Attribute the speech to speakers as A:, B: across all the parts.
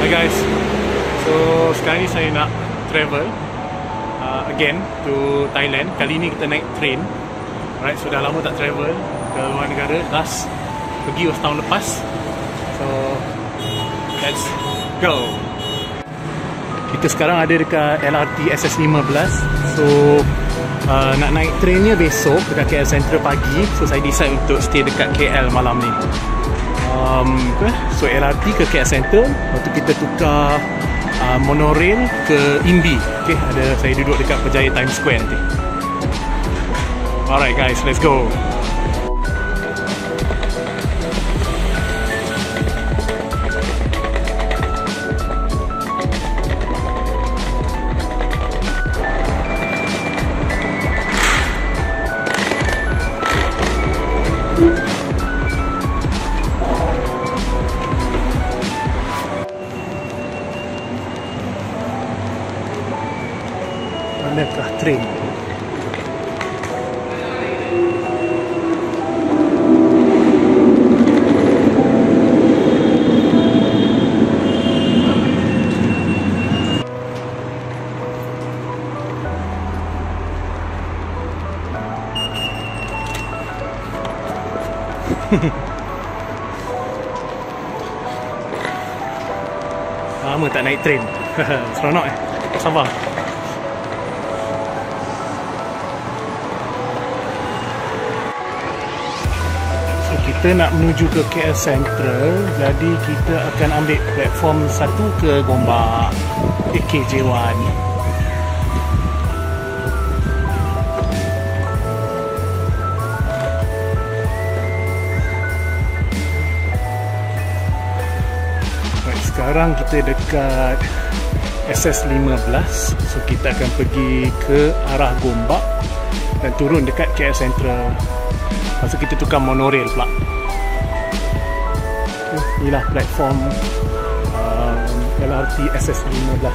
A: Hi guys, so sekarang ni saya nak travel again to Thailand. Kali ni kita naik train. Alright, so dah lama tak travel ke luar negara. Last pergi was tahun lepas. So let's go. Kita sekarang ada dekat LRT SS15. So nak naik trainnya besok dekat KL Central pagi. So saya decide untuk stay dekat KL malam ni. So LRT ke KL Central, lepas tu kita tukar monorail ke Imbi. Okay, saya duduk dekat Berjaya Times Square nanti. Alright guys, let's go. Manakah train? Lama tak naik train. Seronok Sabar. Kita nak menuju ke KL Central, jadi kita akan ambil platform 1 ke Gombak KJ1. Sekarang kita dekat SS15. So kita akan pergi ke arah Gombak dan turun dekat KL Central. Lepas tu kita tukar monorail pula. Inilah platform LRT SS15.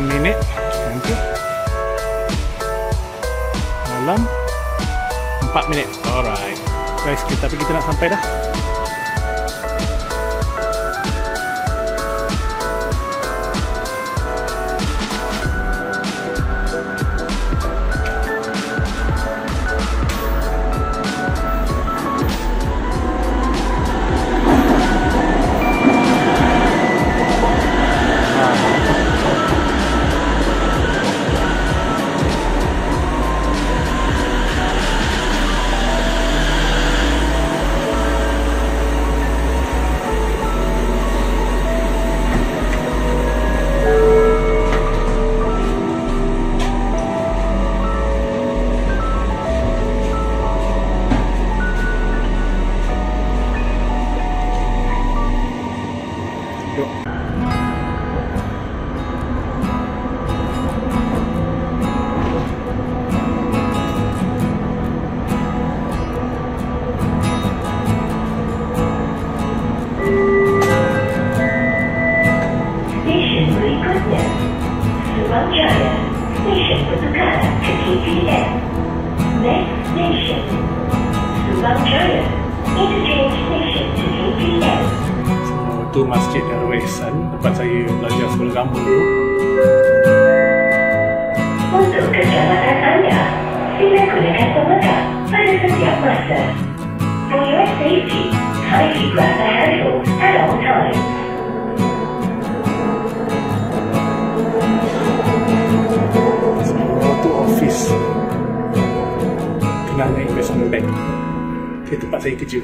A: Minit nanti. Malam 4 minit. Alright guys, tapi kita nak sampai dah.
B: Station bertukar ke KPM. Next station, Subang Jaya. Interchange station to KPM.
A: Itu Masjid Darul Ihsan, tempat saya belajar sekolah agama dulu.
B: Untuk keselamatan anda, sila gunakan pemegang pada setiap masa. For your safety, kindly grab the handle at all times.
A: Office Kenanga Investment Bank. Okay, tempat saya kerja.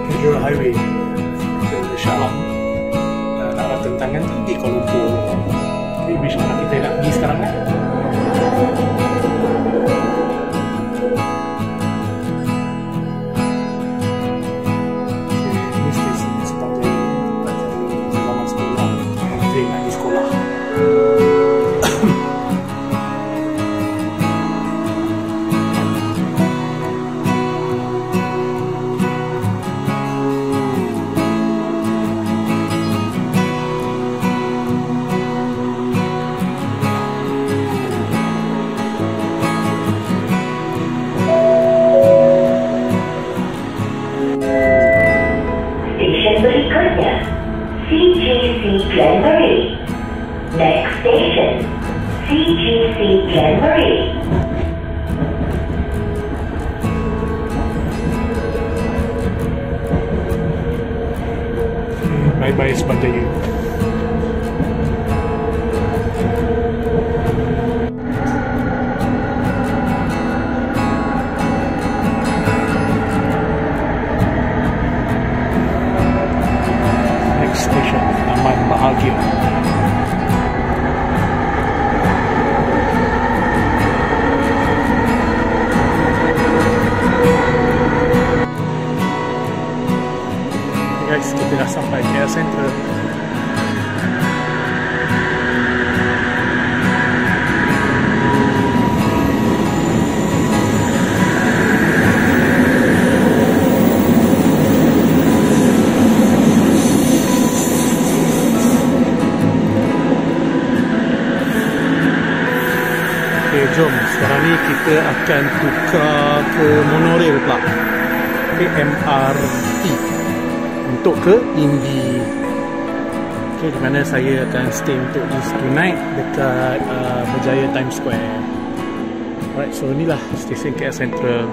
A: Federal Highway ke Shah Alam dan arah tentangan tu di Kuala Lumpur. Okay, which mana kita nak pergi sekarang kan? bye-bye Sumbajaya. Next station, Taman Bahagia. Guys, kita dah sampai KL Sentral. Okay, jom. Sekarang ni kita akan tukar ke monorail pula, MRT, untuk ke Indi. Okay, di mana saya akan stay untuk tonight dekat Berjaya Times Square. Alright, so inilah stesen KL Sentral.